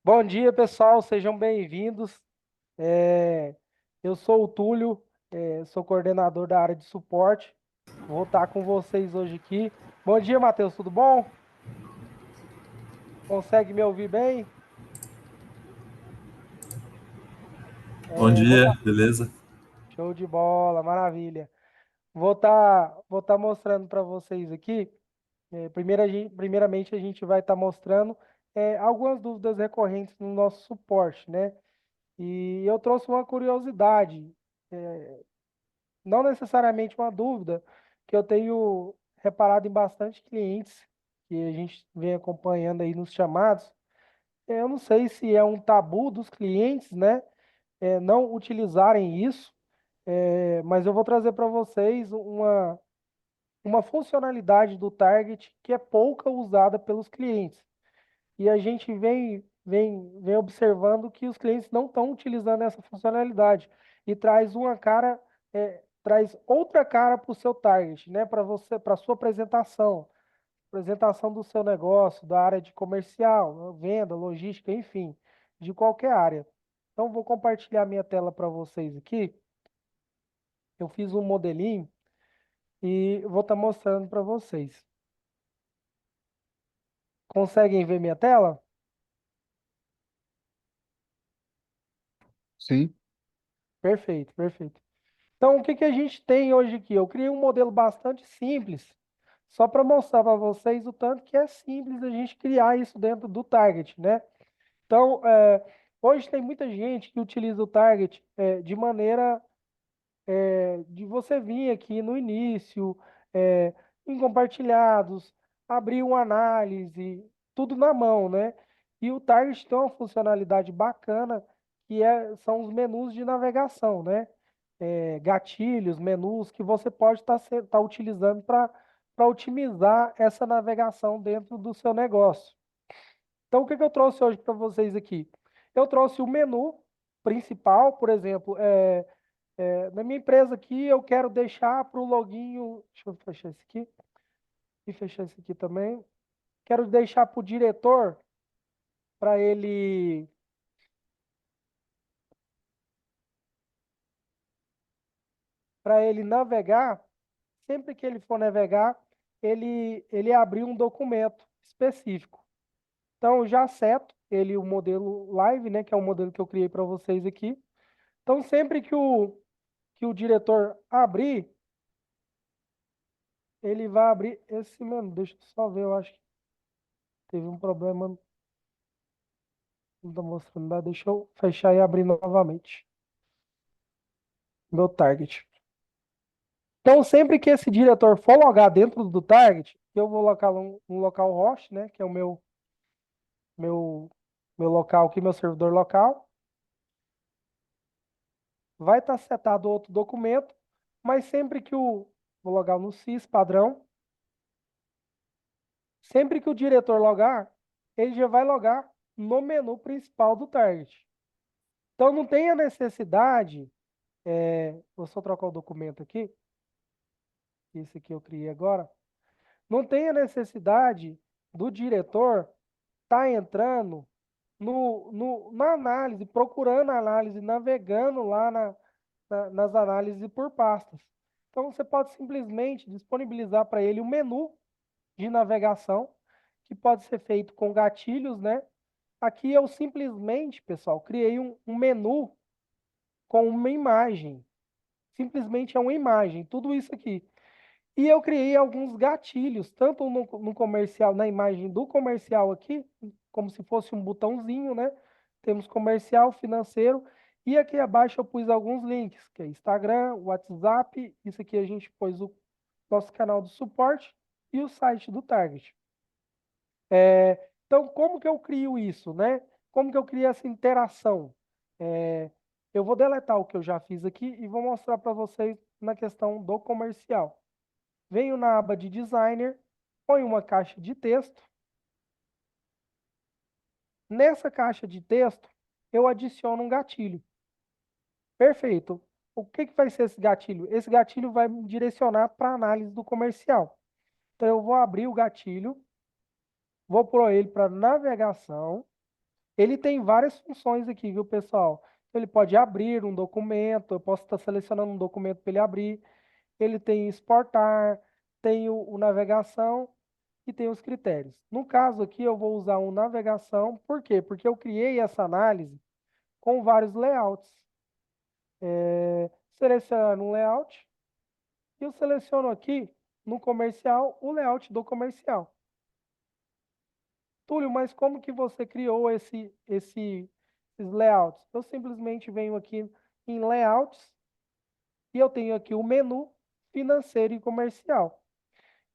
Bom dia, pessoal, sejam bem-vindos. É, eu sou o Túlio, sou coordenador da área de suporte. Vou estar com vocês hoje aqui. Bom dia, Matheus, tudo bom? Consegue me ouvir bem? Bom É, vou dia, tá... beleza? Show de bola, maravilha. Vou tá mostrando para vocês aqui. Primeiramente, a gente vai estar mostrando algumas dúvidas recorrentes no nosso suporte, né? E eu trouxe uma curiosidade. Não necessariamente uma dúvida, que eu tenho reparado em bastante clientes que a gente vem acompanhando aí nos chamados. Eu não sei se é um tabu dos clientes, né, não utilizarem isso, mas eu vou trazer para vocês uma funcionalidade do Target que é pouca usada pelos clientes. E a gente vem observando que os clientes não estão utilizando essa funcionalidade e traz outra cara para o seu target, né? Para você, para sua apresentação do seu negócio, da área de comercial, venda, logística, enfim, de qualquer área. Então, vou compartilhar minha tela para vocês aqui. Eu fiz um modelinho e vou estar mostrando para vocês. Conseguem ver minha tela? Sim, Perfeito, perfeito. Então, o que que a gente tem hoje aqui? Eu criei um modelo bastante simples, só para mostrar para vocês o tanto que é simples a gente criar isso dentro do Target, né? Então, hoje tem muita gente que utiliza o Target de maneira de você vir aqui no início, é, em compartilhados, abrir uma análise, tudo na mão, né? E o Target tem uma funcionalidade bacana são os menus de navegação, né? Gatilhos, menus que você pode estar utilizando para otimizar essa navegação dentro do seu negócio. Então, o que que eu trouxe hoje para vocês aqui? Eu trouxe o menu principal, por exemplo, na minha empresa aqui, eu quero deixar para o login. Deixa eu fechar esse aqui e fechar esse aqui também. Quero deixar para o diretor, para ele, para ele navegar. Sempre que ele for navegar, ele abrir um documento específico. Então, eu já seto ele o modelo live, né, que é o modelo que eu criei para vocês aqui. Então, sempre que o diretor abrir, ele vai abrir esse menu. Deixa eu só ver, eu acho que teve um problema. Não está mostrando nada. Deixa eu fechar e abrir novamente. Meu target. Então, sempre que esse diretor for logar dentro do target, eu vou locar um local host, né? Que é o meu, meu local aqui, meu servidor local. Vai estar setado outro documento, mas sempre que o. Vou logar no sys padrão. Sempre que o diretor logar, ele já vai logar no menu principal do target. Então, não tem a necessidade. Vou só trocar o documento aqui. Esse aqui eu criei agora. Não tem a necessidade do diretor estar entrando na análise, procurando a análise, navegando lá nas análises por pastas. Então, você pode simplesmente disponibilizar para ele um menu de navegação, que pode ser feito com gatilhos, né? Aqui eu simplesmente, pessoal, criei um menu com uma imagem. Simplesmente é uma imagem, tudo isso aqui. E eu criei alguns gatilhos, tanto no comercial, na imagem do comercial aqui, como se fosse um botãozinho, né? Temos comercial, financeiro, e aqui abaixo eu pus alguns links, que é Instagram, WhatsApp, isso aqui a gente pôs o nosso canal de suporte e o site do Target. Então, como que eu crio isso, né? Como que eu crio essa interação? É, eu vou deletar o que eu já fiz aqui e vou mostrar para vocês na questão do comercial. Venho na aba de designer, ponho uma caixa de texto. Nessa caixa de texto, eu adiciono um gatilho. Perfeito. O que que vai ser esse gatilho? Esse gatilho vai me direcionar para a análise do comercial. Então, eu vou abrir o gatilho, vou pôr ele para navegação. Ele tem várias funções aqui, viu, pessoal? Ele pode abrir um documento, eu posso estar selecionando um documento para ele abrir. Ele tem exportar, tem o navegação e tem os critérios. No caso aqui, eu vou usar um navegação, por quê? Porque eu criei essa análise com vários layouts. Selecionar um layout e eu seleciono aqui no comercial o layout do comercial. Túlio, mas como que você criou esses layouts? Eu simplesmente venho aqui em layouts e eu tenho aqui o menu financeiro e comercial.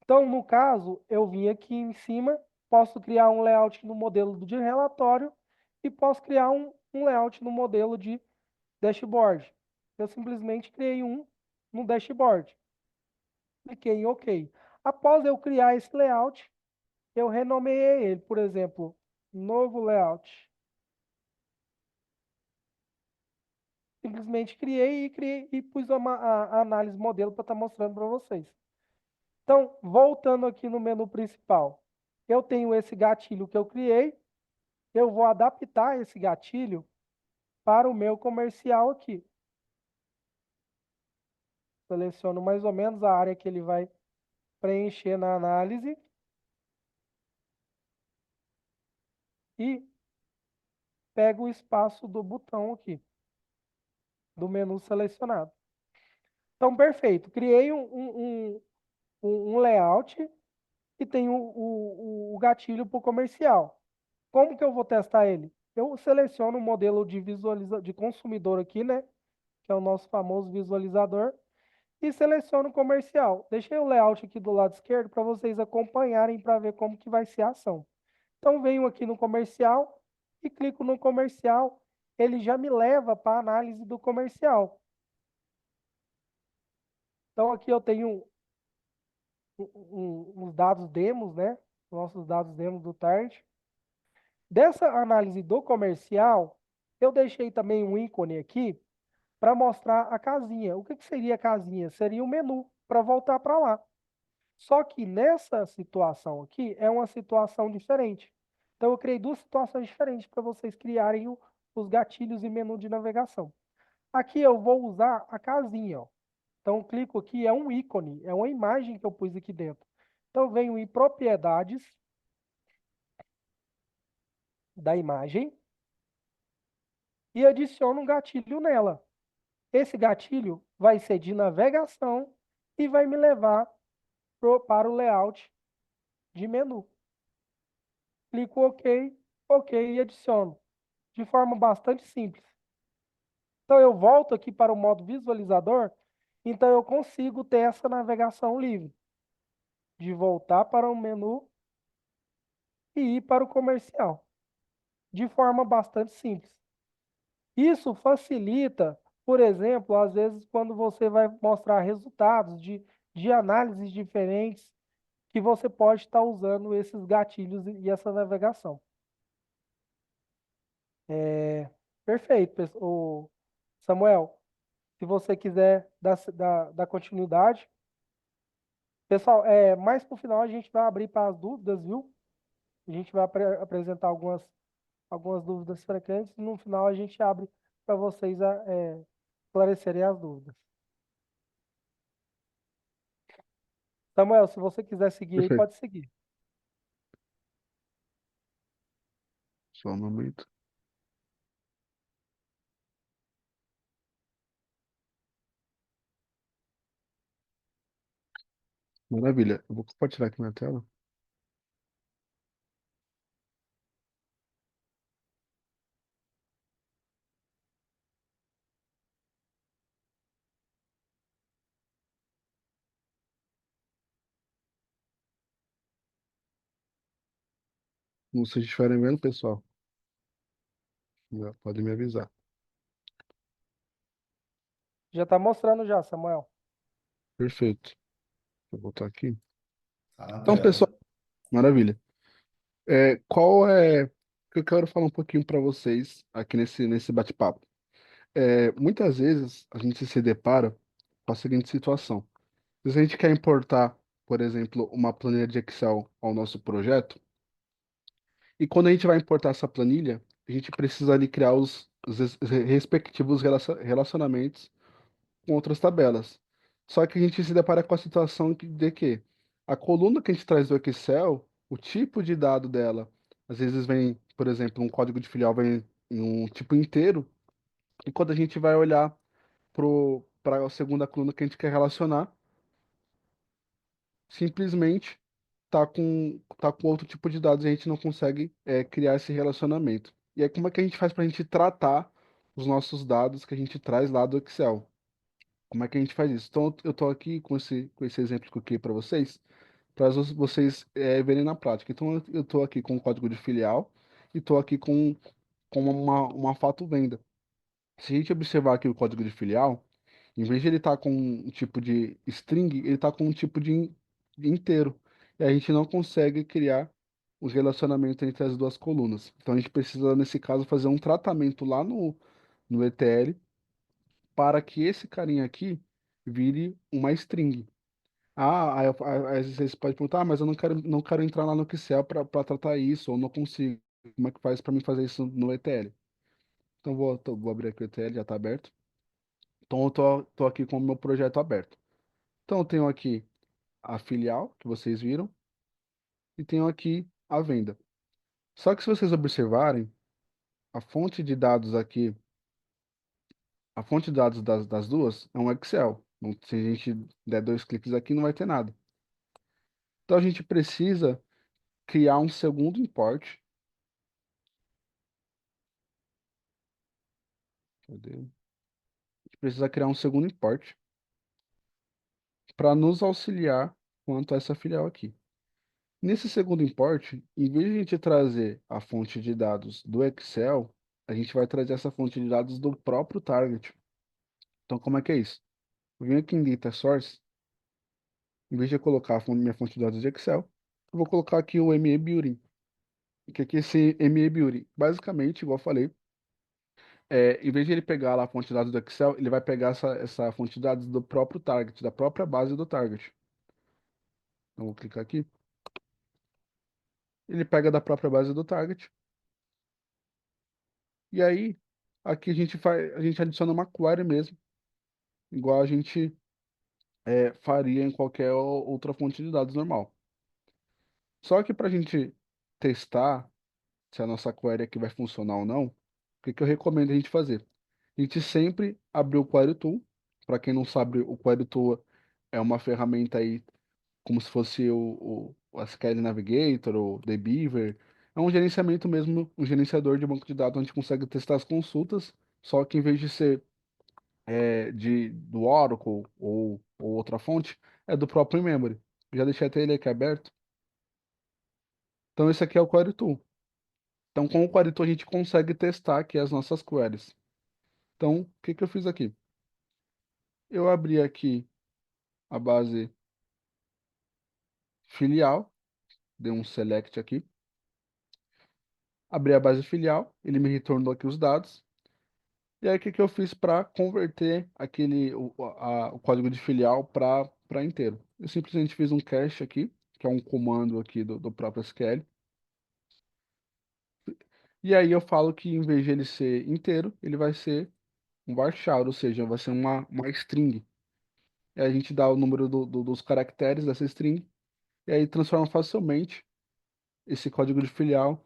Então, no caso, eu vim aqui em cima, posso criar um layout no modelo de relatório e posso criar um layout no modelo de dashboard. Eu simplesmente criei um no dashboard. Cliquei em OK. Após eu criar esse layout, eu renomeei ele, por exemplo, novo layout. Simplesmente criei e pus a análise modelo para estar mostrando para vocês. Então, voltando aqui no menu principal, eu tenho esse gatilho que eu criei, eu vou adaptar esse gatilho para o meu comercial aqui. Seleciono mais ou menos a área que ele vai preencher na análise e pego o espaço do botão aqui, do menu selecionado. Então, perfeito. Criei um layout e tem o gatilho para o comercial. Como que eu vou testar ele? Eu seleciono o modelo de consumidor aqui, né? Que é o nosso famoso visualizador, e seleciono o comercial. Deixei o layout aqui do lado esquerdo para vocês acompanharem para ver como que vai ser a ação. Então, venho aqui no comercial e clico no comercial, ele já me leva para a análise do comercial. Então, aqui eu tenho os dados demos, né? Nossos dados demos do Tart. Dessa análise do comercial, eu deixei também um ícone aqui para mostrar a casinha. O que seria a casinha? Seria o menu para voltar para lá. Só que nessa situação aqui é uma situação diferente. Então eu criei duas situações diferentes para vocês criarem os gatilhos e menu de navegação. Aqui eu vou usar a casinha, ó. Então eu clico aqui, é um ícone, é uma imagem que eu pus aqui dentro. Então eu venho em propriedades da imagem e adiciono um gatilho nela. Esse gatilho vai ser de navegação e vai me levar para o layout de menu. Clico OK, OK e adiciono. De forma bastante simples. Então eu volto aqui para o modo visualizador, então eu consigo ter essa navegação livre. De voltar para o menu e ir para o comercial. De forma bastante simples. Isso facilita, por exemplo, às vezes quando você vai mostrar resultados de análises diferentes, que você pode estar usando esses gatilhos e essa navegação. Perfeito, Samuel. Se você quiser dar continuidade. Pessoal, mais para o final a gente vai abrir para as dúvidas, viu? A gente vai apresentar algumas dúvidas frequentes e no final a gente abre para vocês esclarecerem as dúvidas. Samuel, se você quiser seguir aí, Perfeito. pode seguir. Só um momento. Maravilha. Eu vou compartilhar aqui na tela. Como vocês estiverem vendo, pessoal, já podem me avisar. Já está mostrando já, Samuel. Perfeito. Vou voltar aqui. Tá na Então, tela. pessoal, maravilha. Qual é que eu quero falar um pouquinho para vocês aqui nesse bate-papo? Muitas vezes a gente se depara com a seguinte situação. Se a gente quer importar, por exemplo, uma planilha de Excel ao nosso projeto, e quando a gente vai importar essa planilha, a gente precisa ali criar os respectivos relacionamentos com outras tabelas. Só que a gente se depara com a situação de que a coluna que a gente traz do Excel, o tipo de dado dela, às vezes vem, por exemplo, um código de filial vem em um tipo inteiro, e quando a gente vai olhar para a segunda coluna que a gente quer relacionar, simplesmente tá com outro tipo de dados e a gente não consegue criar esse relacionamento. E aí, como é que a gente faz para a gente tratar os nossos dados que a gente traz lá do Excel? Como é que a gente faz isso? Então, eu estou aqui com esse exemplo que eu criei para vocês, para vocês verem na prática. Então, eu estou aqui com o código de filial e estou aqui com uma fato venda. Se a gente observar aqui o código de filial, em vez de ele estar com um tipo de string, ele está com um tipo de inteiro. E a gente não consegue criar o relacionamento entre as duas colunas. Então, a gente precisa, nesse caso, fazer um tratamento lá no ETL para que esse carinha aqui vire uma string. Aí vocês podem perguntar, mas eu não quero entrar lá no Excel para tratar isso, ou não consigo. Como é que faz para mim fazer isso no ETL? Então vou abrir aqui o ETL, já está aberto. Então eu tô aqui com o meu projeto aberto. Então eu tenho aqui a filial, que vocês viram, e tenho aqui a venda. Só que se vocês observarem, a fonte de dados aqui, a fonte de dados das duas é um Excel. Então, se a gente der 2 cliques aqui, não vai ter nada. Então a gente precisa criar um segundo import. Cadê? A gente precisa criar um segundo import para nos auxiliar quanto a essa filial aqui. Nesse segundo import, em vez de a gente trazer a fonte de dados do Excel, a gente vai trazer essa fonte de dados do próprio target. Então, como é que é isso? Eu venho aqui em Data Source, em vez de eu colocar minha fonte de dados de Excel, eu vou colocar aqui o ME Building. O que é que esse ME Building? Basicamente, igual eu falei, em vez de ele pegar lá a fonte de dados do Excel, ele vai pegar essa fonte de dados do próprio target, da própria base do target. Então, vou clicar aqui. Ele pega da própria base do target. E aí, aqui a gente adiciona uma query mesmo, igual a gente faria em qualquer outra fonte de dados normal. Só que para a gente testar se a nossa query aqui vai funcionar ou não, o que que eu recomendo a gente fazer? A gente sempre abrir o Query Tool. Para quem não sabe, o Query Tool é uma ferramenta aí como se fosse o SQL Navigator, o DBeaver. É um gerenciamento mesmo, um gerenciador de banco de dados onde a gente consegue testar as consultas, só que em vez de ser do Oracle ou outra fonte, é do próprio in-memory. Já deixei até ele aqui aberto. Então esse aqui é o Query Tool. Então com o Query Tool a gente consegue testar aqui as nossas queries. Então o que que eu fiz aqui? Eu abri aqui a base filial, dei um select aqui, abri a base filial, ele me retornou aqui os dados. E aí, o que que eu fiz para converter o código de filial para inteiro? Eu simplesmente fiz um cache aqui, que é um comando aqui do próprio SQL. E aí eu falo que em vez de ele ser inteiro, ele vai ser um varchar, ou seja, vai ser uma string. E aí a gente dá o número dos caracteres dessa string, e aí transforma facilmente esse código de filial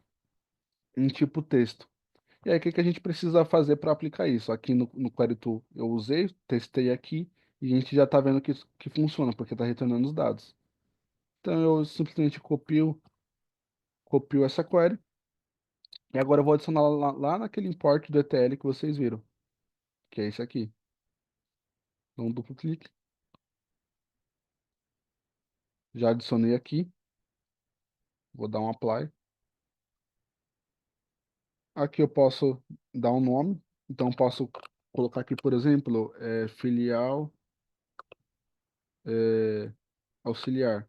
em tipo texto. E aí, o que que a gente precisa fazer para aplicar isso? Aqui no Query Tool eu usei, testei aqui, e a gente já está vendo que funciona, porque está retornando os dados. Então eu simplesmente copio essa query, e agora eu vou adicionar lá naquele import do ETL que vocês viram, que é esse aqui. Dá um duplo clique, já adicionei aqui, vou dar um apply. Aqui eu posso dar um nome, então posso colocar aqui, por exemplo, filial é, auxiliar.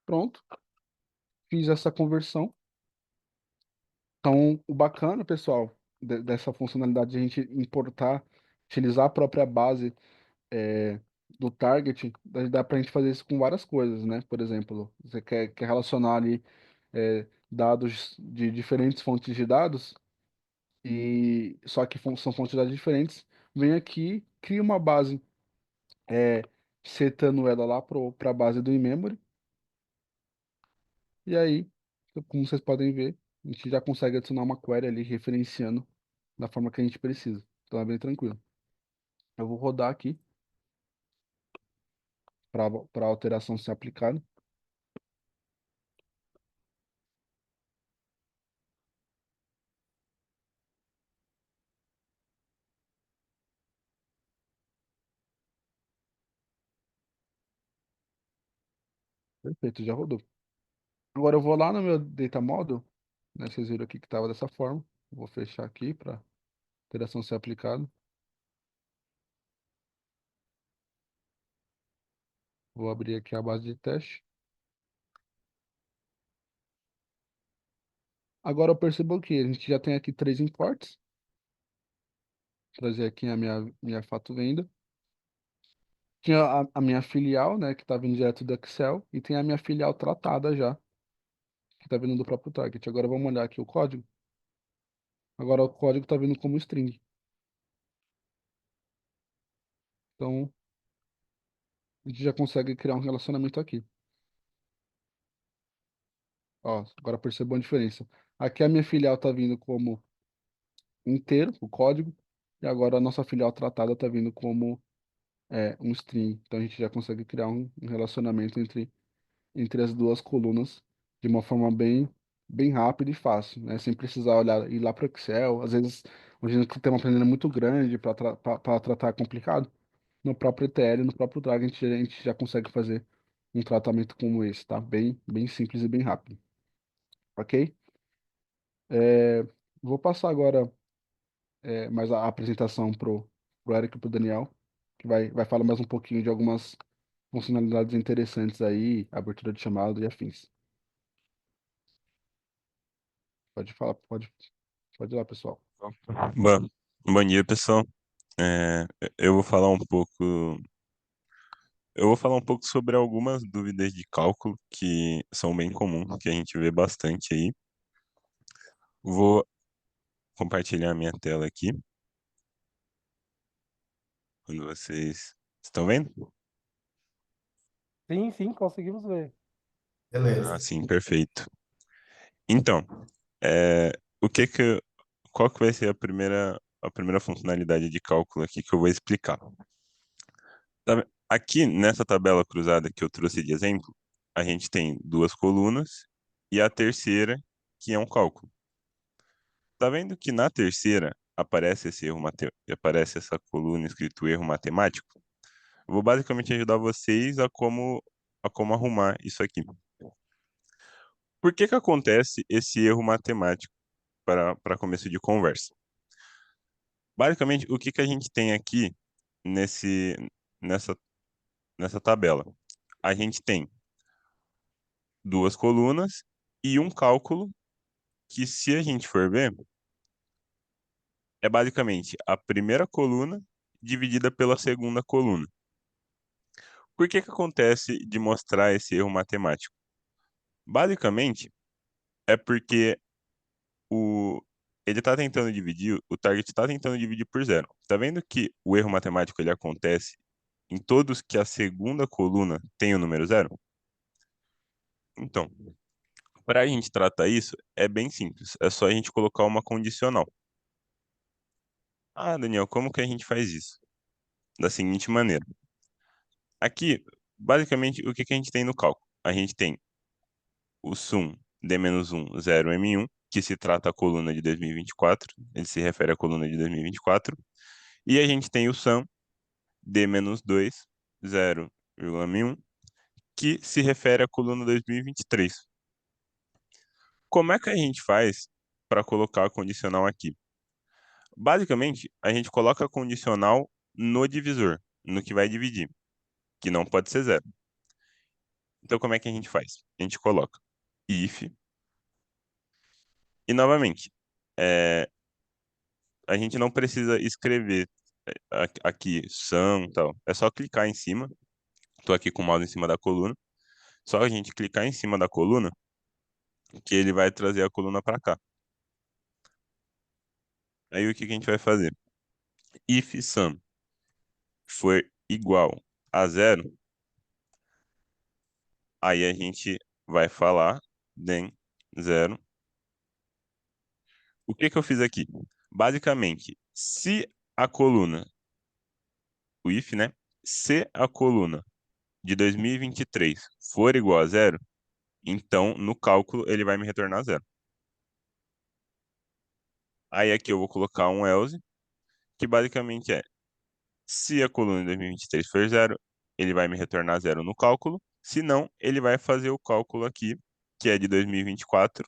Pronto, fiz essa conversão. Então, o bacana, pessoal, dessa funcionalidade de a gente importar, utilizar a própria base do target, dá para a gente fazer isso com várias coisas, né? Por exemplo, você quer relacionar ali dados de diferentes fontes de dados, e só que são fontes de dados diferentes, vem aqui, cria uma base, é, setando ela lá para a base do in-memory, e aí, como vocês podem ver, a gente já consegue adicionar uma query ali referenciando da forma que a gente precisa. Então é bem tranquilo. Eu vou rodar aqui para a alteração ser aplicada. Perfeito, já rodou. Agora eu vou lá no meu data model, né? Vocês viram aqui que estava dessa forma. Vou fechar aqui para a alteração ser aplicada. Vou abrir aqui a base de teste. Agora eu percebo que a gente já tem aqui três imports. Vou trazer aqui a minha fato venda. Tinha a minha filial, né, que está vindo direto do Excel, e tem a minha filial tratada já, que está vindo do próprio target. Agora vamos olhar aqui o código. Agora o código está vindo como string. Então a gente já consegue criar um relacionamento aqui. Ó, agora percebam a diferença. Aqui a minha filial está vindo como inteiro, o código, e agora a nossa filial tratada está vindo como um string. Então a gente já consegue criar um relacionamento entre as duas colunas de uma forma bem rápida e fácil, né? Sem precisar ir lá para o Excel. Às vezes, hoje a gente tem uma planilha muito grande para tratar é complicado. No próprio ETL, no próprio Drag, a gente já consegue fazer um tratamento como esse, tá? Bem simples e bem rápido, ok? É, vou passar agora mais a apresentação pro Eric e pro Daniel, que vai falar mais um pouquinho de algumas funcionalidades interessantes aí, abertura de chamado e afins. Pode falar, pode ir lá, pessoal. Bom, bom dia, pessoal. É, eu vou falar um pouco, eu vou falar um pouco sobre algumas dúvidas de cálculo que são bem comuns, que a gente vê bastante aí. Vou compartilhar minha tela aqui, quando vocês estão vendo? Sim, sim, conseguimos ver. Ah, Beleza. sim, perfeito. Então, é, o que que, qual que vai ser a primeira funcionalidade de cálculo aqui que eu vou explicar? Aqui nessa tabela cruzada que eu trouxe de exemplo, a gente tem duas colunas e a terceira, que é um cálculo. Tá vendo que na terceira aparece essa coluna escrito erro matemático? Eu vou basicamente ajudar vocês a como arrumar isso aqui. Por que que acontece esse erro matemático para começo de conversa? Basicamente, o que que a gente tem aqui nesse, nessa, nessa tabela? A gente tem duas colunas e um cálculo que, se a gente for ver, é basicamente a primeira coluna dividida pela segunda coluna. Por que que acontece de mostrar esse erro matemático? Basicamente, é porque o ele está tentando dividir, o target está tentando dividir por zero. Tá vendo que o erro matemático ele acontece em todos que a segunda coluna tem o número zero? Então, para a gente tratar isso, é bem simples. É só a gente colocar uma condicional. Ah, Daniel, como que a gente faz isso? Da seguinte maneira. Aqui, basicamente, o que que a gente tem no cálculo? A gente tem o sum D-1 0 M1, que se trata a coluna de 2024, ele se refere à coluna de 2024, e a gente tem o sum D-2 0,M1, que se refere à coluna 2023. Como é que a gente faz para colocar a condicional aqui? Basicamente, a gente coloca a condicional no divisor, no que vai dividir, que não pode ser zero. Então, como é que a gente faz? A gente coloca if, e novamente, é, a gente não precisa escrever aqui, sum, tal. É só clicar em cima. Tô aqui com o mouse em cima da coluna. Só a gente clicar em cima da coluna que ele vai trazer a coluna para cá. Aí o que que a gente vai fazer? If sum for igual a zero, aí a gente vai falar then zero. O que que eu fiz aqui? Basicamente, se a coluna, o if, né? Se a coluna de 2023 for igual a zero, então no cálculo ele vai me retornar zero. Aí aqui eu vou colocar um else, que basicamente é, se a coluna de 2023 for zero, ele vai me retornar zero no cálculo. Se não, ele vai fazer o cálculo aqui, que é de 2024.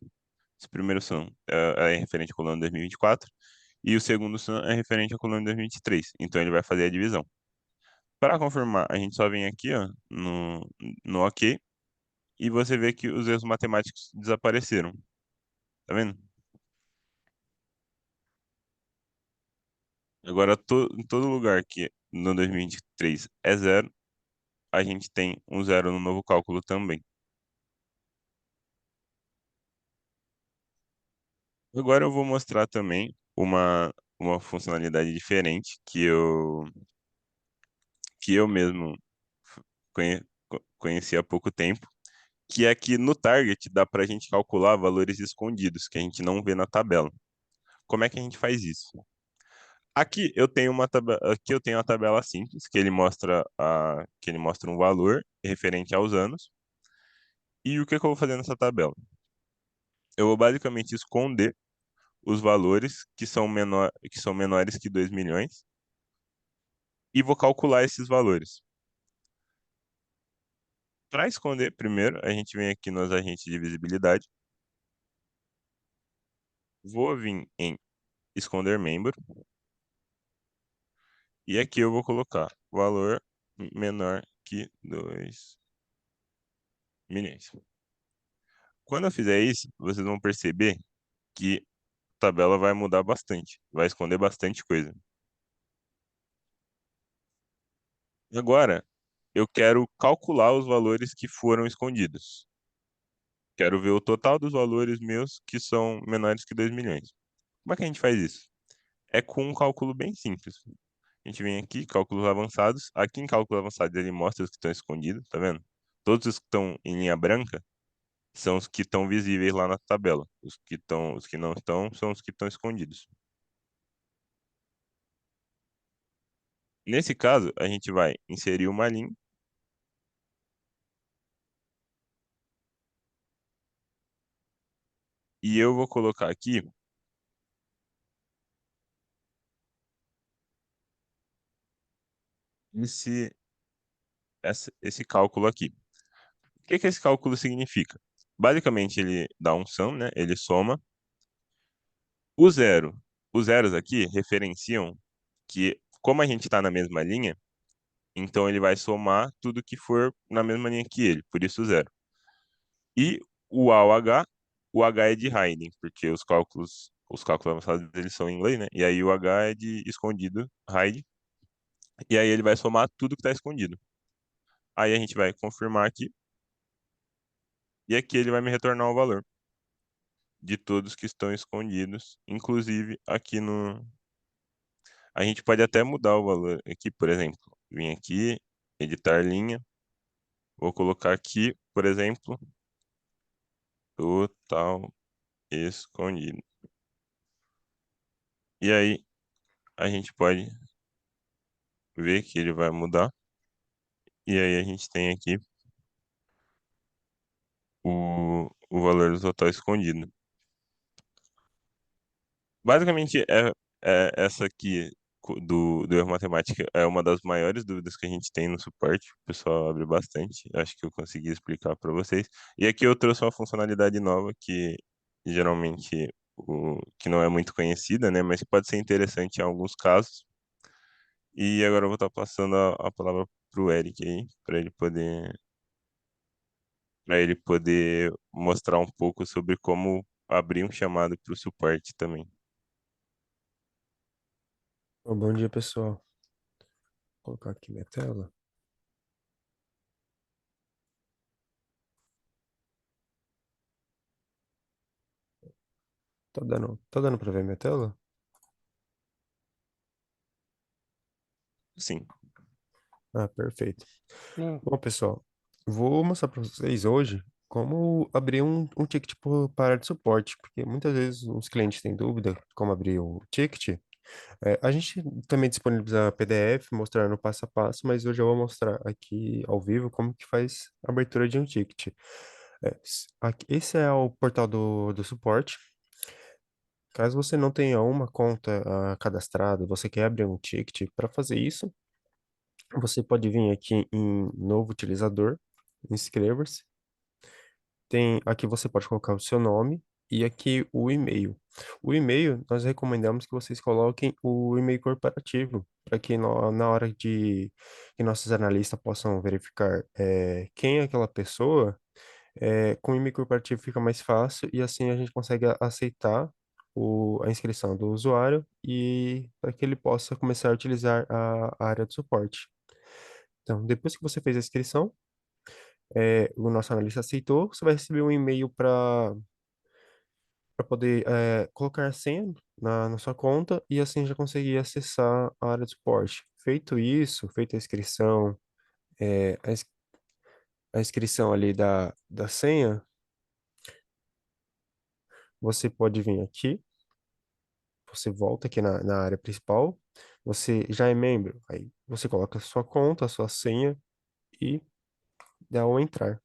Esse primeiro sum é referente à coluna de 2024. E o segundo sum é referente à coluna de 2023. Então ele vai fazer a divisão. Para confirmar, a gente só vem aqui ó, no OK e você vê que os erros matemáticos desapareceram. Tá vendo? Agora, em todo lugar que no 2023 é zero, a gente tem um zero no novo cálculo também. Agora eu vou mostrar também uma funcionalidade diferente que eu mesmo conheci há pouco tempo, que é que no Target dá para a gente calcular valores escondidos que a gente não vê na tabela. Como é que a gente faz isso? Aqui eu tenho uma tabela simples que ele mostra um valor referente aos anos. E o que que eu vou fazer nessa tabela? Eu vou basicamente esconder os valores que são menores que 2 milhões e vou calcular esses valores. Para esconder, primeiro, a gente vem aqui nos agentes de visibilidade. Vou vir em esconder membro. E aqui eu vou colocar valor menor que 2 milhões. Quando eu fizer isso, vocês vão perceber que a tabela vai mudar bastante, vai esconder bastante coisa. Agora, eu quero calcular os valores que foram escondidos. Quero ver o total dos valores meus que são menores que 2 milhões. Como é que a gente faz isso? É com um cálculo bem simples. A gente vem aqui, cálculos avançados. Aqui em cálculos avançados ele mostra os que estão escondidos, tá vendo? Todos os que estão em linha branca são os que estão visíveis lá na tabela. Os que não estão, são os que estão escondidos. Nesse caso, a gente vai inserir uma linha. E eu vou colocar aqui esse, esse cálculo aqui. O que que esse cálculo significa? Basicamente, ele dá um sum, né? Ele soma. O zero, os zeros aqui referenciam que, como a gente está na mesma linha, então ele vai somar tudo que for na mesma linha que ele, por isso zero. E o H é de hiding, porque os cálculos avançados eles são em inglês, né? E aí o H é de escondido, hide, e aí ele vai somar tudo que está escondido. Aí a gente vai confirmar aqui, e aqui ele vai me retornar o valor de todos que estão escondidos, inclusive aqui no. A gente pode até mudar o valor aqui, por exemplo, vim aqui, editar linha, vou colocar aqui, por exemplo, total escondido. E aí a gente pode ver que ele vai mudar. E aí a gente tem aqui o valor do total escondido. Basicamente, essa aqui do erro matemática é uma das maiores dúvidas que a gente tem no suporte. O pessoal abre bastante. Acho que eu consegui explicar para vocês. E aqui eu trouxe uma funcionalidade nova que geralmente que não é muito conhecida, né? Mas pode ser interessante em alguns casos. E agora eu vou estar passando a palavra para o Eric aí, para ele poder mostrar um pouco sobre como abrir um chamado para o suporte também. Bom dia, pessoal. colocar aqui minha tela. Tá dando para ver minha tela? Sim. Ah, perfeito. Sim. Bom, pessoal, vou mostrar para vocês hoje como abrir um ticket para área de suporte, porque muitas vezes os clientes têm dúvida como abrir o ticket. A gente também disponibiliza PDF mostrando passo a passo, mas hoje eu vou mostrar aqui ao vivo como que faz a abertura de um ticket. Esse é o portal do suporte. Caso você não tenha uma conta cadastrada, você quer abrir um ticket, para fazer isso, você pode vir aqui em novo utilizador, inscreva-se. Aqui você pode colocar o seu nome e aqui o e-mail. O e-mail, nós recomendamos que vocês coloquem o e-mail corporativo, para que na hora de que nossos analistas possam verificar quem é aquela pessoa, com o e-mail corporativo fica mais fácil e assim a gente consegue aceitar a inscrição do usuário e para que ele possa começar a utilizar a área de suporte. Então, depois que você fez a inscrição, o nosso analista aceitou, você vai receber um e-mail para poder colocar a senha na sua conta e assim já conseguir acessar a área de suporte. Feito isso, feita a inscrição, é, a, ins- a inscrição ali da senha, você pode vir aqui, você volta aqui na área principal, você já é membro, aí você coloca a sua conta, a sua senha e dá o entrar.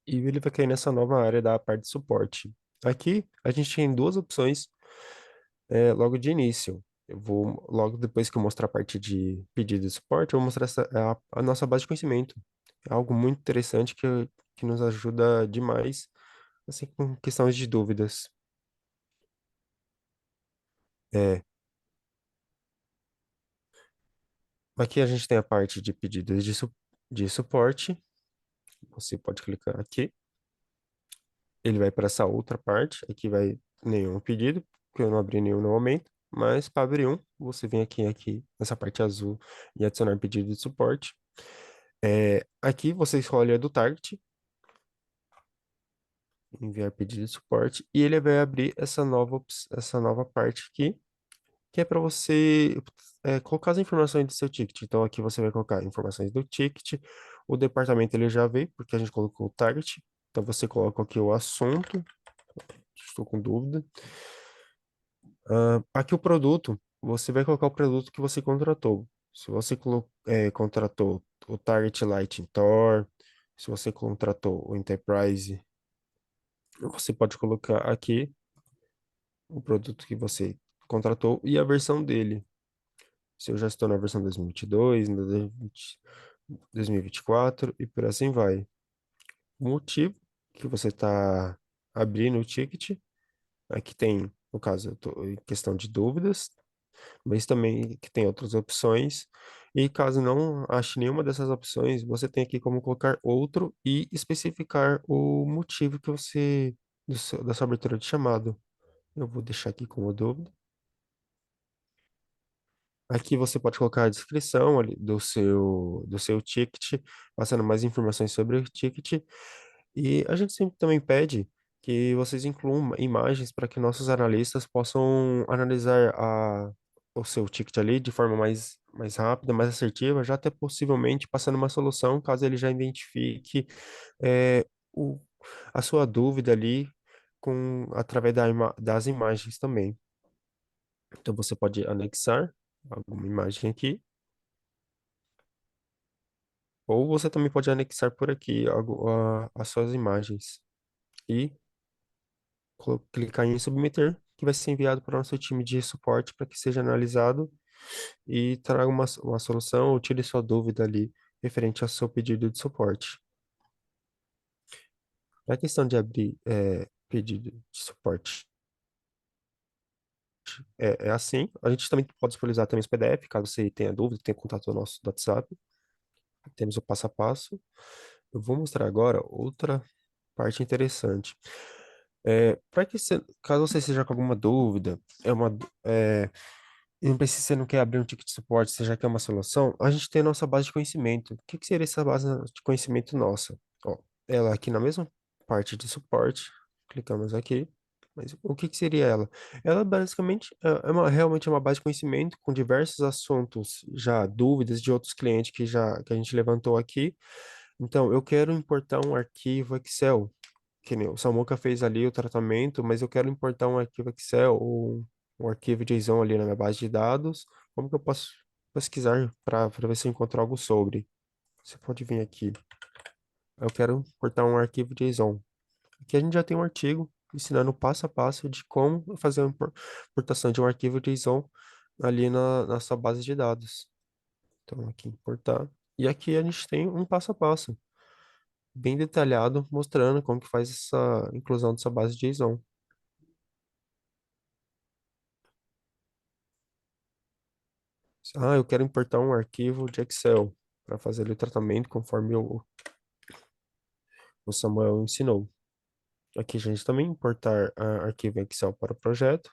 E ele vai cair nessa nova área da parte de suporte. Aqui a gente tem duas opções logo de início. Eu vou, logo depois que eu mostrar a parte de pedido de suporte, eu vou mostrar a nossa base de conhecimento. É algo muito interessante que nos ajuda demais, assim, com questões de dúvidas. É, aqui a gente tem a parte de pedidos de suporte. Você pode clicar aqui. Ele vai para essa outra parte. Aqui vai nenhum pedido, porque eu não abri nenhum no momento. Mas para abrir um, você vem aqui nessa parte azul e adicionar pedido de suporte. Aqui você escolhe a do target, enviar pedido de suporte, e ele vai abrir essa nova parte aqui, que é para você colocar as informações do seu ticket. Então aqui você vai colocar informações do ticket, o departamento ele já veio, porque a gente colocou o target. Então você coloca aqui o assunto, estou com dúvida. Aqui o produto, você vai colocar o produto que você contratou. Se você contratou o Target Light Thor, se você contratou o Enterprise, você pode colocar aqui o produto que você contratou e a versão dele. Se eu já estou na versão 2022, na 2024 e por assim vai. O motivo que você está abrindo o ticket, aqui tem, no caso, eu tô em questão de dúvidas, mas também que tem outras opções. E caso não ache nenhuma dessas opções, você tem aqui como colocar outro e especificar o motivo que da sua abertura de chamado. Eu vou deixar aqui como dúvida. Aqui você pode colocar a descrição ali do seu ticket, passando mais informações sobre o ticket. E a gente sempre também pede que vocês incluam imagens para que nossos analistas possam analisar o seu ticket ali de forma mais rápida, mais assertiva, já até possivelmente passando uma solução, caso ele já identifique eh, o, a sua dúvida ali através das imagens também. Então você pode anexar alguma imagem aqui, ou você também pode anexar por aqui as suas imagens e clicar em submeter, que vai ser enviado para o nosso time de suporte para que seja analisado e traga uma solução ou tire sua dúvida ali referente ao seu pedido de suporte. Na questão de abrir pedido de suporte, é assim. A gente também pode disponibilizar também os PDF, caso você tenha dúvida, tenha contato nosso do WhatsApp. Temos o passo a passo. Eu vou mostrar agora outra parte interessante. Caso você esteja com alguma dúvida, E não precisa, você não quer abrir um ticket de suporte, você já quer uma solução, a gente tem a nossa base de conhecimento. O que que seria essa base de conhecimento nossa? Ó, ela aqui na mesma parte de suporte, clicamos aqui, mas o que que seria ela? Ela basicamente realmente é uma base de conhecimento com diversos assuntos, já dúvidas de outros clientes que a gente levantou aqui. Então, eu quero importar um arquivo Excel, que nem o Samuca fez ali o tratamento, mas eu quero importar um arquivo Excel ou um arquivo JSON ali na minha base de dados. Como que eu posso pesquisar para ver se eu encontro algo sobre? Você pode vir aqui. Eu quero importar um arquivo JSON. Aqui a gente já tem um artigo ensinando passo a passo de como fazer a importação de um arquivo JSON ali na sua base de dados. Então, aqui importar. E aqui a gente tem um passo a passo bem detalhado mostrando como que faz essa inclusão dessa base JSON. Ah, eu quero importar um arquivo de Excel para fazer ali o tratamento conforme o Samuel ensinou. Aqui a gente também importar arquivo Excel para o projeto.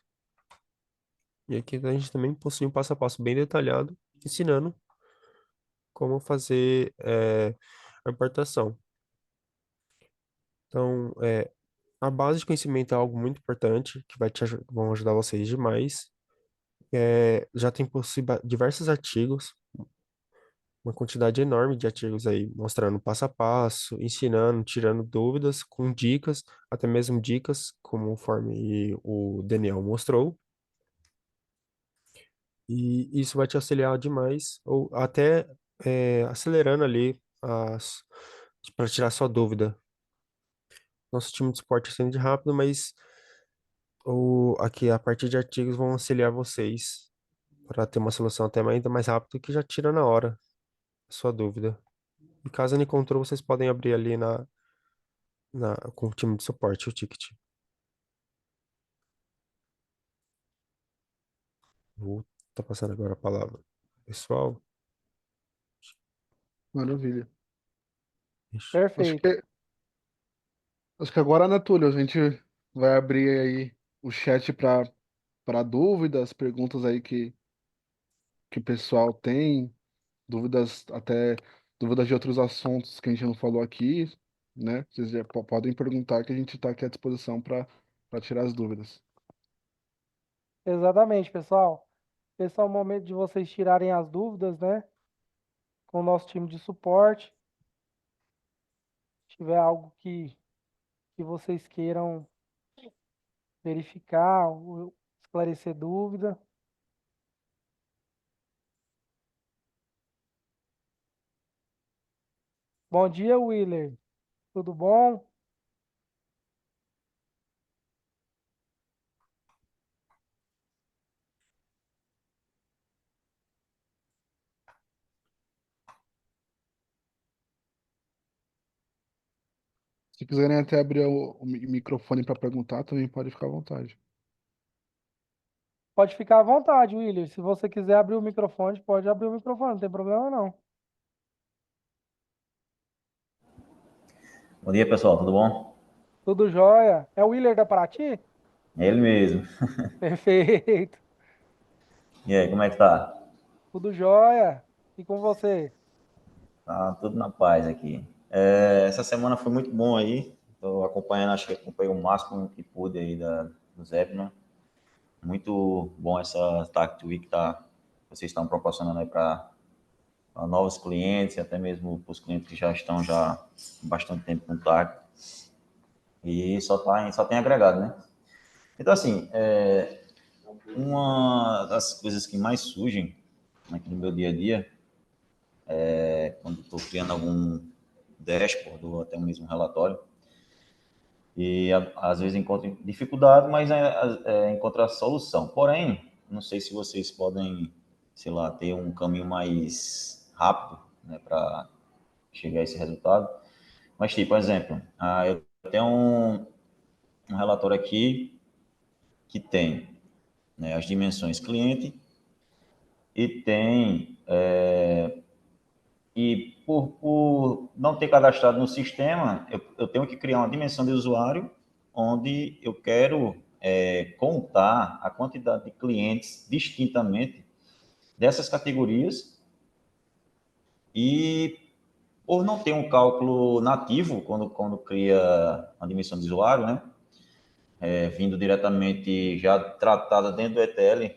E aqui a gente também possui um passo a passo bem detalhado, ensinando como fazer a importação. Então, a base de conhecimento é algo muito importante, que vão ajudar vocês demais. Já tem diversos artigos, uma quantidade enorme de artigos aí, mostrando passo a passo, ensinando, tirando dúvidas, com dicas, até mesmo dicas, conforme o Daniel mostrou. E isso vai te auxiliar demais, ou até acelerando ali para tirar sua dúvida. Nosso time de suporte é rápido, mas aqui a partir de artigos vão auxiliar vocês para ter uma solução até ainda mais rápido que já tira na hora a sua dúvida. E caso não encontrou, vocês podem abrir ali com o time de suporte o ticket. Vou tá passando agora a palavra. Pessoal, Maravilha. ixi, Acho Perfeito. que, acho que agora, né, Túlio, a gente vai abrir aí o chat para dúvidas, perguntas aí que o pessoal tem, dúvidas até dúvidas de outros assuntos que a gente não falou aqui, né? Vocês já podem perguntar que a gente está aqui à disposição para tirar as dúvidas. Exatamente, pessoal. Esse é o momento de vocês tirarem as dúvidas, né? Com o nosso time de suporte. Se tiver algo que vocês queiram verificar, ou esclarecer dúvida. Bom dia, Willer. Tudo bom? Se quiserem até abrir o microfone para perguntar, também pode ficar à vontade. Pode ficar à vontade, Willer. Se você quiser abrir o microfone, pode abrir o microfone, não tem problema não. Bom dia, pessoal, tudo bom? Tudo jóia? É o Willer da Paraty? É ele mesmo. Perfeito. E aí, como é que tá? Tudo jóia. E com você? Tá tudo na paz aqui. Essa semana foi muito bom aí. Tô acompanhando, acho que acompanhei o máximo que pude aí do Zebra. Muito bom essa Tact Week que vocês estão proporcionando aí para novos clientes, até mesmo para os clientes que já estão já há bastante tempo com o TAC. E só tem agregado, né? Então, assim, uma das coisas que mais surgem aqui no meu dia a dia quando estou criando algum dashboard ou até mesmo relatório. E às vezes encontro dificuldade, mas encontro a solução. Porém, não sei se vocês podem, sei lá, ter um caminho mais rápido, né, para chegar a esse resultado. Mas, tipo, por exemplo, eu tenho um relatório aqui que tem, né, as dimensões cliente e tem E por não ter cadastrado no sistema, eu tenho que criar uma dimensão de usuário onde eu quero contar a quantidade de clientes distintamente dessas categorias e, por não ter um cálculo nativo, quando cria a dimensão de usuário, né? Vindo diretamente já tratada dentro do ETL,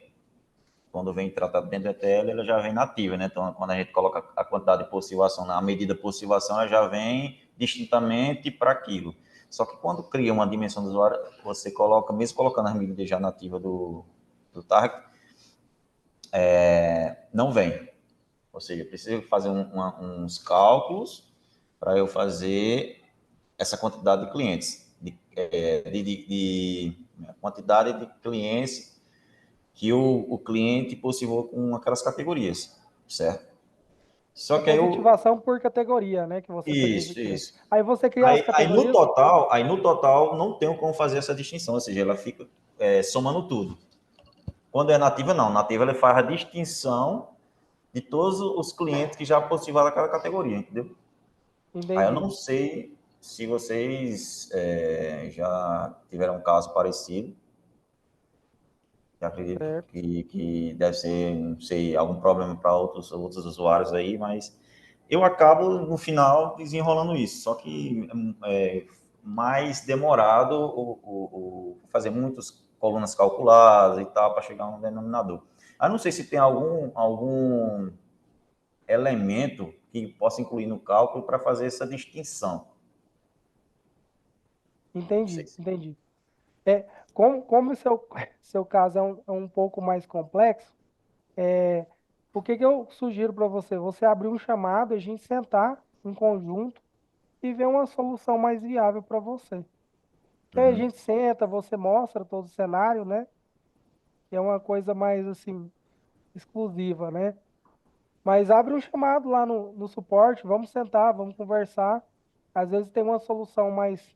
quando vem tratada dentro do ETL, ela já vem nativa, né? Então, quando a gente coloca a quantidade de possívação, a medida de possívação, ela já vem distintamente para aquilo. Só que quando cria uma dimensão do usuário, você coloca, mesmo colocando as medidas já nativas do target, não vem. Ou seja, precisa fazer uns cálculos para eu fazer essa quantidade de clientes, quantidade de clientes que o cliente possível com aquelas categorias, certo? Só A que aí positivação por categoria, né? Que você teria que criar. isso. Aí você cria as Aí no categorias. total não tenho como fazer essa distinção, ou seja, ela fica somando tudo. Quando é nativa, não. Nativa ela faz a distinção de todos os clientes que já possibilitam aquela categoria, entendeu? Aí eu Entendi. não sei se vocês já tiveram um caso parecido. Eu acredito Certo. que deve ser, não sei, algum problema para outros usuários aí, mas eu acabo, no final, desenrolando isso. Só que é mais demorado fazer muitas colunas calculadas e tal, para chegar a um denominador. Eu não sei se tem algum elemento que possa incluir no cálculo para fazer essa distinção. Não sei Entendi, se... entendi. Como o seu caso é um pouco mais complexo, o que eu sugiro para você? Você abrir um chamado, a gente sentar em conjunto e ver uma solução mais viável para você. Que aí a gente senta, você mostra todo o cenário, né? Que é uma coisa mais assim, exclusiva, né? Mas abre um chamado lá no suporte, vamos sentar, vamos conversar. Às vezes tem uma solução mais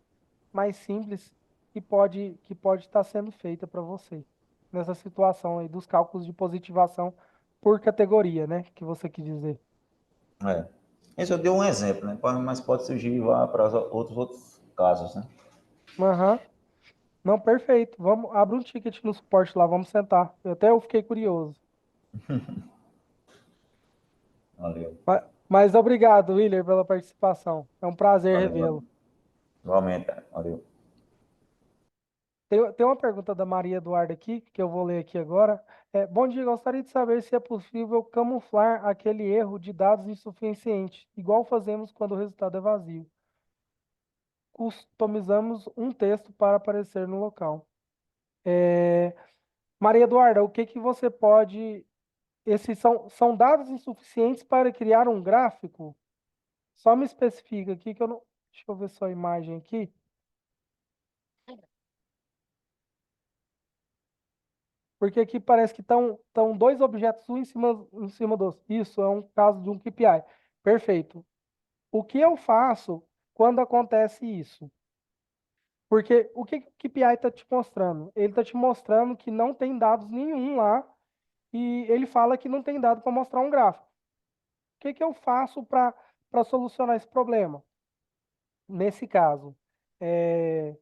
simples que pode estar sendo feita para você. Nessa situação aí dos cálculos de positivação por categoria, né? Que você quis dizer. Esse eu dei um exemplo, né? Mas pode surgir para outros casos, né? Aham. Não, perfeito. Vamos, abre um ticket no suporte lá, vamos sentar. Eu fiquei curioso. Valeu. Mas obrigado, Willer, pela participação. É um prazer Valeu. revê-lo. Igualmente, cara. Valeu. Tem uma pergunta da Maria Eduarda aqui, que eu vou ler aqui agora. Bom dia, gostaria de saber se é possível camuflar aquele erro de dados insuficientes, igual fazemos quando o resultado é vazio. Customizamos um texto para aparecer no local. Maria Eduarda, o que que você pode... Esses são dados insuficientes para criar um gráfico? Só me especifica aqui que eu não... Deixa eu ver sua imagem aqui. Porque aqui parece que estão dois objetos um em cima do outro. Isso é um caso de um KPI. Perfeito. O que eu faço quando acontece isso? Porque o que o KPI está te mostrando? Ele está te mostrando que não tem dados nenhum lá e ele fala que não tem dado para mostrar um gráfico. O que eu faço para solucionar esse problema? Nesse caso, é,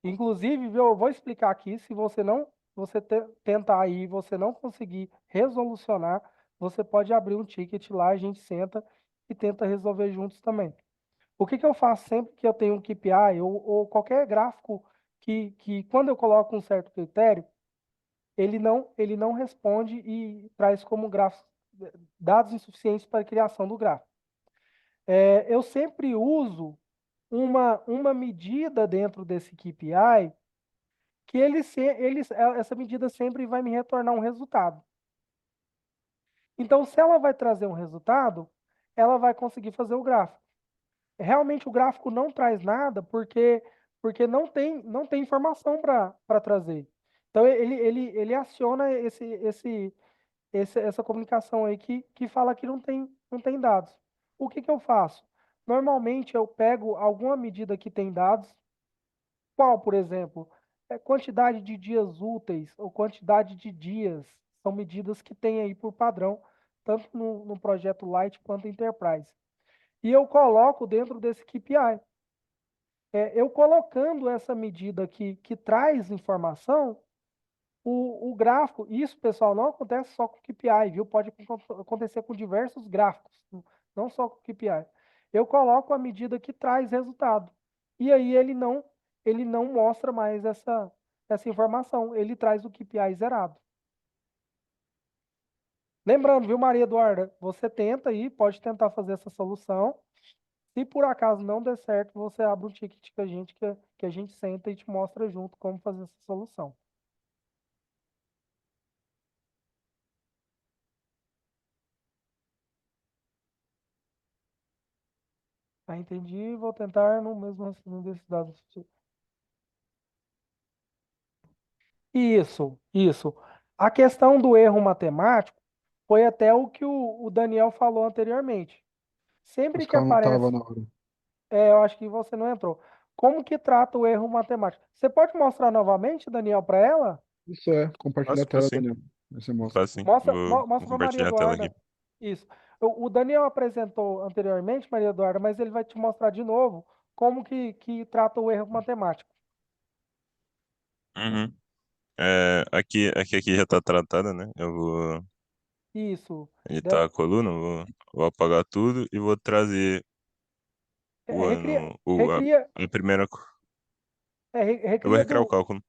inclusive, eu vou explicar aqui, se você não, tentar aí, e você não conseguir resolucionar, você pode abrir um ticket lá, a gente senta e tenta resolver juntos também. O que eu faço sempre que eu tenho um KPI ou qualquer gráfico que quando eu coloco um certo critério, ele não responde e traz como gráfico dados insuficientes para a criação do gráfico. Eu sempre uso uma medida dentro desse KPI que essa medida sempre vai me retornar um resultado. Então, se ela vai trazer um resultado, ela vai conseguir fazer o gráfico. Realmente o gráfico não traz nada porque não tem informação para trazer. Então, ele aciona essa comunicação aí que fala que não tem dados. O que eu faço? Normalmente eu pego alguma medida que tem dados. Qual, por exemplo? Quantidade de dias úteis ou quantidade de dias são medidas que tem aí por padrão, tanto no projeto Light quanto Enterprise. E eu coloco dentro desse KPI. eu colocando essa medida aqui que traz informação, o gráfico, isso, pessoal, não acontece só com KPI, viu? Pode acontecer com diversos gráficos, não só com KPI. Eu coloco a medida que traz resultado. E aí ele não mostra mais essa informação, ele traz o KPI zerado. Lembrando, viu, Maria Eduarda, você tenta aí, pode tentar fazer essa solução. Se por acaso não der certo, você abre um ticket com a gente, que a gente senta e te mostra junto como fazer essa solução. Ah, entendi, vou tentar no mesmo raciocínio desses dados. Isso. A questão do erro matemático foi até o que o Daniel falou anteriormente. Sempre Acho que que ela não tava aparece, na hora. eu acho que você não entrou. Como que trata o erro matemático? Você pode mostrar novamente, Daniel, para ela? Isso é, compartilhar a Faço, faço tela, sim. Daniel. Aí você mostra. Faço sim. Mostra Vou para Maria compartilhar a tela aqui. Eduarda. Isso. O Daniel apresentou anteriormente, Maria Eduarda, mas ele vai te mostrar de novo como que trata o erro matemático. Uhum. Aqui já tá tratada, né? Eu vou Isso. editar a coluna, vou apagar tudo e vou trazer o Recria, ano, recria, a primeira. Eu vou recria recriar o do. cálculo.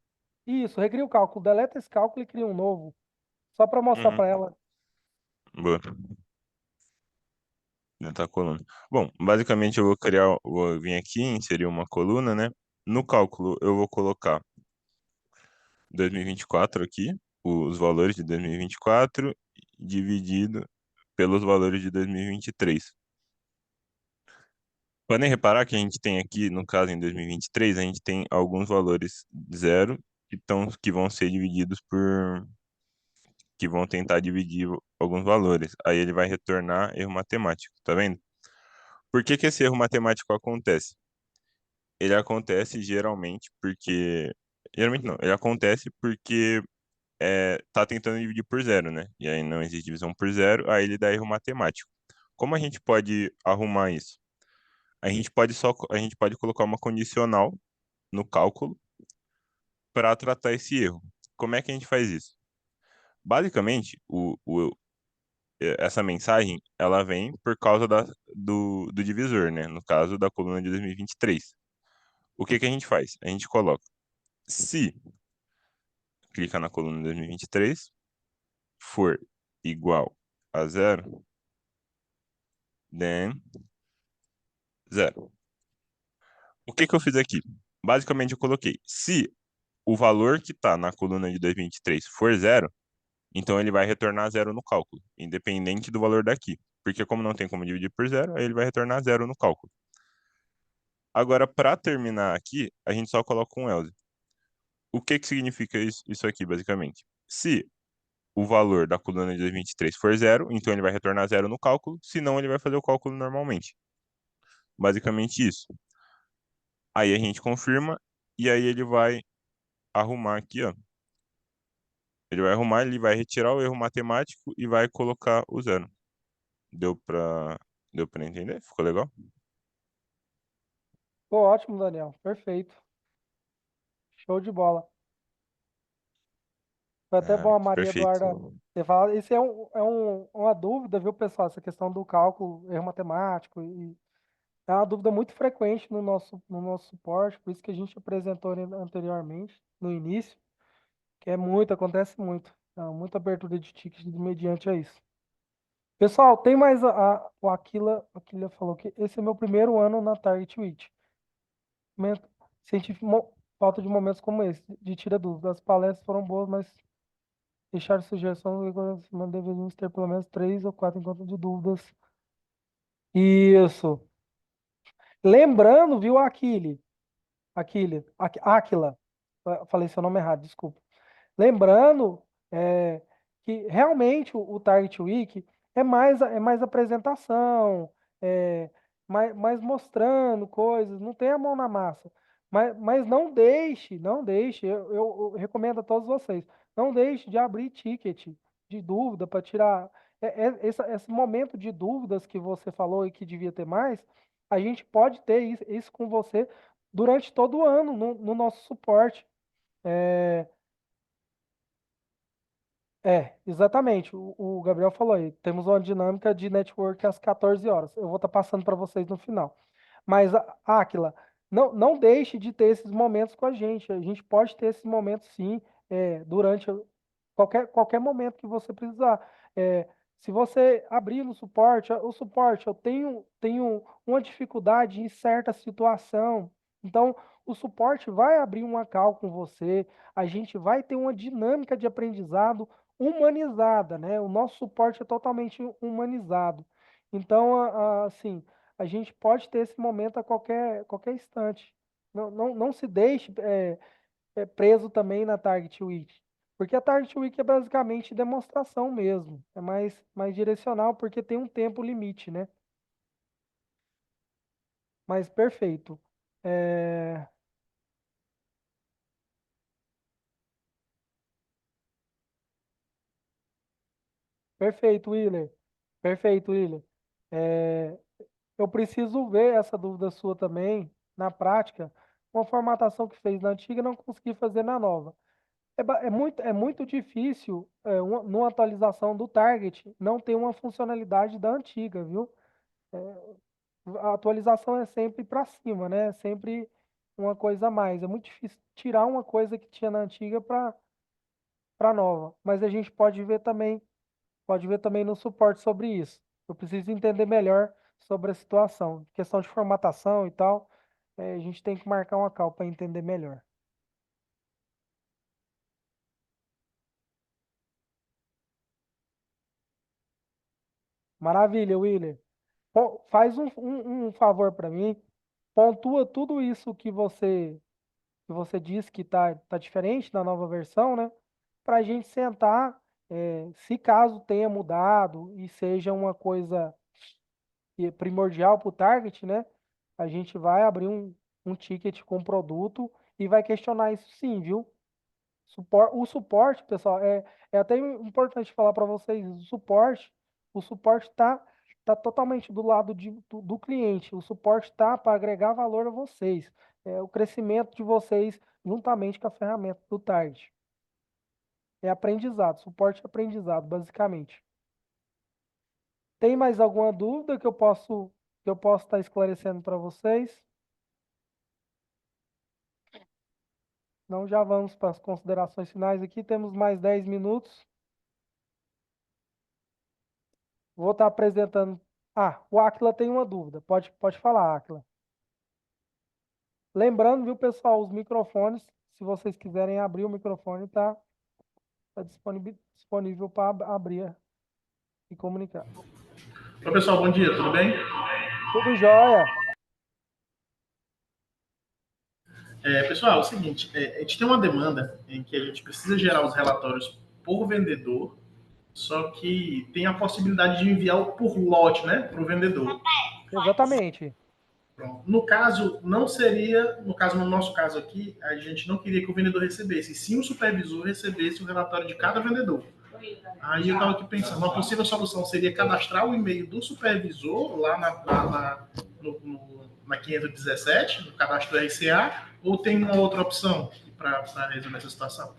Isso, recria o cálculo. Deleta esse cálculo e cria um novo. Só para mostrar Uhum. para ela. Boa. Editar a coluna. Bom, basicamente vou vir aqui, inserir uma coluna, né? No cálculo eu vou colocar 2024 aqui, os valores de 2024 dividido pelos valores de 2023. Podem reparar que a gente tem aqui, no caso em 2023, a gente tem alguns valores zero que vão ser divididos que vão tentar dividir alguns valores. Aí ele vai retornar erro matemático, tá vendo? Por que que esse erro matemático acontece? Ele acontece geralmente não, ele acontece porque tá tentando dividir por zero, né? E aí não existe divisão por zero, aí ele dá erro matemático. Como a gente pode arrumar isso? A gente pode colocar uma condicional no cálculo para tratar esse erro. Como é que a gente faz isso? Basicamente, essa mensagem ela vem por causa do divisor, né? No caso da coluna de 2023. O que que a gente faz? A gente coloca se clica na coluna 2023 for igual a zero, then zero. O que que eu fiz aqui? Basicamente eu coloquei se o valor que está na coluna de 2023 for zero, então ele vai retornar zero no cálculo, independente do valor daqui. Porque como não tem como dividir por zero, aí ele vai retornar zero no cálculo. Agora, para terminar aqui, a gente só coloca um else. O que que significa isso aqui, basicamente? Se o valor da coluna de 2023 for zero, então ele vai retornar zero no cálculo, senão ele vai fazer o cálculo normalmente. Basicamente isso. Aí a gente confirma e aí ele vai arrumar aqui, ó. Ele vai retirar o erro matemático e vai colocar o zero. Deu pra, deu pra entender? Ficou legal? Ficou ótimo, Daniel. Perfeito. Show de bola. Foi até Ah, bom a Maria perfeito. Eduarda ter falado. Isso uma dúvida, viu, pessoal? Essa questão do cálculo, erro matemático. É uma dúvida muito frequente no nosso suporte, por isso que a gente apresentou anteriormente, no início, que acontece muito. Muita abertura de tickets mediante a isso. Pessoal, tem mais o Aquila falou que esse é meu primeiro ano na Target Week. Senti falta de momentos como esse, de tira dúvidas. As palestras foram boas, mas deixar sugestões, deveríamos ter pelo menos 3 ou 4 encontros de dúvidas. Isso. Lembrando, viu, Aquila, falei seu nome errado, desculpa. Lembrando é, que realmente o Target Week é mais apresentação, é, mais mostrando coisas, não tem a mão na massa. Mas não deixe, eu recomendo a todos vocês, não deixe de abrir ticket de dúvida para tirar. Esse momento de dúvidas que você falou e que devia ter mais, a gente pode ter isso com você durante todo o ano no nosso suporte. Exatamente. O Gabriel falou aí. Temos uma dinâmica de network às 14 horas. Eu vou estar passando para vocês no final. Mas, Áquila, não deixe de ter esses momentos com a gente. A gente pode ter esses momentos, sim, durante qualquer momento que você precisar. Se você abrir no suporte, o suporte, eu tenho uma dificuldade em certa situação. Então, o suporte vai abrir uma call com você. A gente vai ter uma dinâmica de aprendizado humanizada, né? O nosso suporte é totalmente humanizado. Então, assim, a gente pode ter esse momento a qualquer instante. Não se deixe preso também na Target Week, porque a Target Week é basicamente demonstração mesmo, é mais direcional porque tem um tempo limite, né? Mas perfeito. É, Perfeito, Willer. Perfeito, Willer. É, Eu preciso ver essa dúvida sua também, na prática, uma formatação que fez na antiga e não consegui fazer na nova. É muito difícil, numa atualização do target, não ter uma funcionalidade da antiga, viu? A atualização é sempre para cima, né? É sempre uma coisa a mais. É muito difícil tirar uma coisa que tinha na antiga para nova. Mas a gente pode ver também no suporte sobre isso. Eu preciso entender melhor sobre a situação. Questão de formatação e tal, a gente tem que marcar uma call para entender melhor. Maravilha, Willer. Faz um favor para mim, pontua tudo isso que você disse que tá diferente da nova versão, né? Para a gente sentar, se caso tenha mudado e seja uma coisa primordial para o target, né? A gente vai abrir um ticket com o produto e vai questionar isso sim, viu? O suporte, pessoal, é até importante falar para vocês, o suporte tá totalmente do lado do cliente. O suporte tá para agregar valor a vocês. O crescimento de vocês juntamente com a ferramenta do target. É aprendizado, suporte é aprendizado, basicamente. Tem mais alguma dúvida que eu posso estar esclarecendo para vocês? Não, já vamos para as considerações finais aqui. Temos mais 10 minutos. Vou estar apresentando. O Aquila tem uma dúvida. Pode falar, Aquila. Lembrando, viu, pessoal, os microfones, se vocês quiserem abrir o microfone, tá disponível para abrir e comunicar. Oi, pessoal, bom dia, tudo bem? Tudo jóia? Pessoal, é o seguinte, a gente tem uma demanda em que a gente precisa gerar os relatórios por vendedor, só que tem a possibilidade de enviar por lote, né, para o vendedor. Exatamente. Pronto. No caso, não seria, no nosso caso aqui, a gente não queria que o vendedor recebesse, e sim o supervisor recebesse o relatório de cada vendedor. Aí eu estava aqui pensando, uma possível solução seria cadastrar o e-mail do supervisor lá na 517, no cadastro RCA, ou tem uma outra opção para resolver essa situação?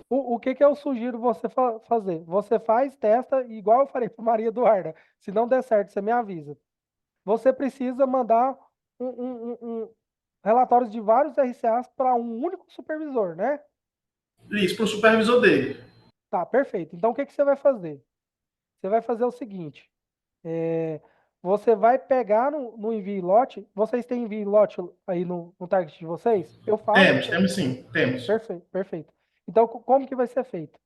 O que eu sugiro você fazer? Você faz, testa, igual eu falei para Maria Eduarda. Se não der certo, você me avisa. Você precisa mandar relatórios de vários RCAs para um único supervisor, né? Isso, para o supervisor dele. Tá, perfeito. Então, o que você vai fazer? Você vai fazer o seguinte. Você vai pegar no envio lote. Vocês têm envio lote aí no target de vocês? Eu faço. Temos sim, temos. Perfeito, perfeito. Então, como que vai ser feito?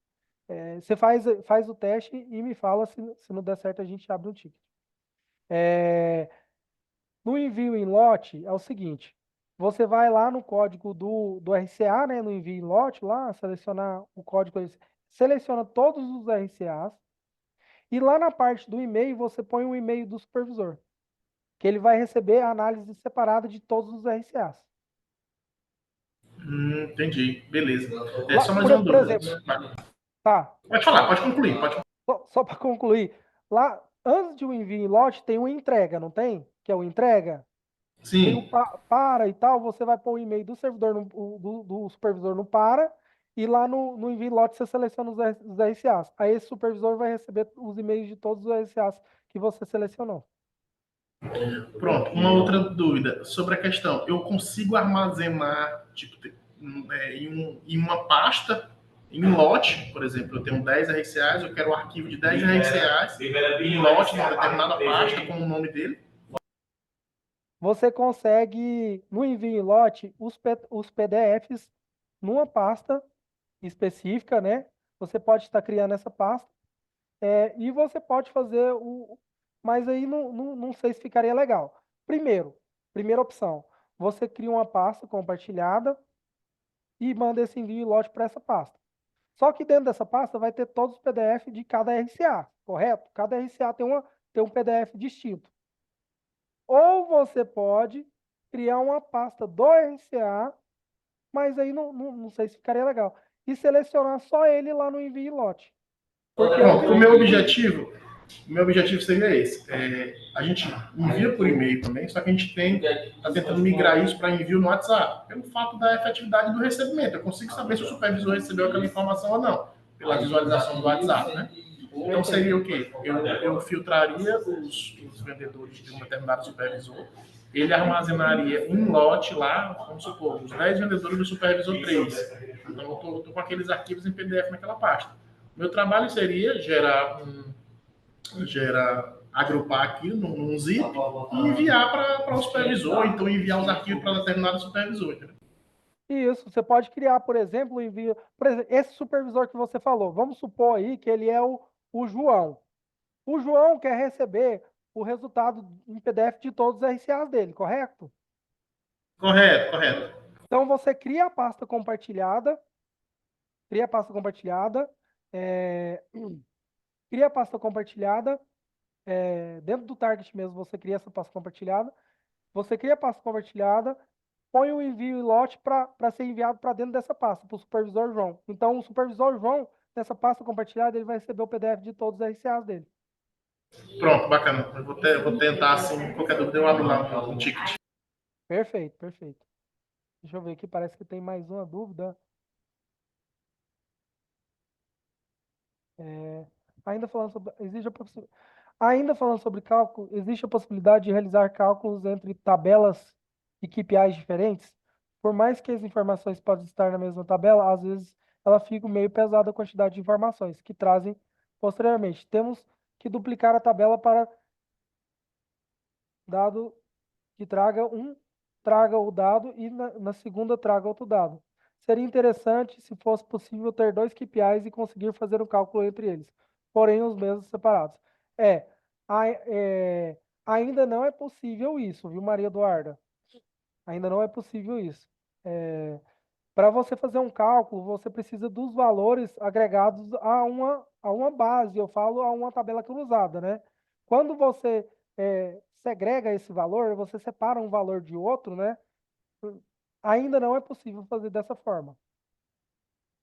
Você faz o teste e me fala se não der certo, a gente abre um ticket. No envio em lote, é o seguinte: você vai lá no código do RCA, né, no envio em lote, lá, selecionar o código, seleciona todos os RCAs, e lá na parte do e-mail, você põe o e-mail do supervisor, que ele vai receber a análise separada de todos os RCAs. Entendi, beleza. Lá, Só mais por uma dúvida. exemplo, tá. Pode falar, pode concluir. Só para concluir, lá, antes de um envio em lote, tem uma entrega, não tem? Que é o entrega. Tem o Sim. para e tal, você vai pôr o e-mail do servidor, do supervisor no para, e lá no envio lote você seleciona os RCAs. Aí esse supervisor vai receber os e-mails de todos os RCAs que você selecionou. Pronto, uma outra dúvida sobre a questão. Eu consigo armazenar, tipo, em uma pasta, em um lote, por exemplo, eu tenho 10 RCAs, eu quero o arquivo de 10 RCAs em lote, numa determinada pasta, com o nome dele. Você consegue, no envio em lote, os PDFs numa pasta específica, né? Você pode estar criando essa pasta, e você pode fazer o. Mas aí não sei se ficaria legal. Primeira opção, você cria uma pasta compartilhada e manda esse envio em lote para essa pasta. Só que dentro dessa pasta vai ter todos os PDF de cada RCA, correto? Cada RCA tem um PDF distinto. Ou você pode criar uma pasta do RCA, mas aí não sei se ficaria legal. E selecionar só ele lá no envio em lote. Porque Pronto, o meu objetivo seria esse. A gente envia por e-mail também, só que a gente está tentando migrar isso para envio no WhatsApp, pelo fato da efetividade do recebimento. Eu consigo saber se o supervisor recebeu aquela informação ou não, pela visualização do WhatsApp, né? Então seria o quê? Eu filtraria os vendedores de um determinado supervisor, ele armazenaria um lote lá, vamos supor, os 10 vendedores do supervisor 3. Então eu estou com aqueles arquivos em PDF naquela pasta. Meu trabalho seria agrupar aquilo num zip e enviar para o supervisor, então enviar os arquivos para determinado supervisor. Entendeu? Isso, você pode criar, por exemplo, o envio. Por exemplo, esse supervisor que você falou, vamos supor aí que ele é o João. O João quer receber o resultado em PDF de todos os RCAs dele, correto? Correto, correto. Então você cria a pasta compartilhada, cria a pasta compartilhada, é, cria a pasta compartilhada, dentro do target mesmo você cria essa pasta compartilhada, você cria a pasta compartilhada, põe o envio em lote para ser enviado para dentro dessa pasta, para o supervisor João. Então o supervisor João, nessa pasta compartilhada, ele vai receber o PDF de todos os RCAs dele. Pronto, bacana. Eu vou tentar, assim, qualquer dúvida eu abro lá no ticket. Perfeito, perfeito. Deixa eu ver aqui, parece que tem mais uma dúvida. Ainda falando sobre, ainda falando sobre cálculo, existe a possibilidade de realizar cálculos entre tabelas e KPIs diferentes? Por mais que as informações possam estar na mesma tabela, às vezes ela fica meio pesada a quantidade de informações que trazem posteriormente. Temos que duplicar a tabela para dado que traga o dado e na segunda traga outro dado. Seria interessante se fosse possível ter dois KPIs e conseguir fazer um cálculo entre eles, porém os mesmos separados. É, ainda não é possível isso, viu, Maria Eduarda? Ainda não é possível isso. Para você fazer um cálculo, você precisa dos valores agregados a uma base, eu falo a uma tabela cruzada, né? Quando você segrega esse valor, você separa um valor de outro, né? Ainda não é possível fazer dessa forma.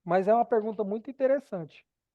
Mas é uma pergunta muito interessante.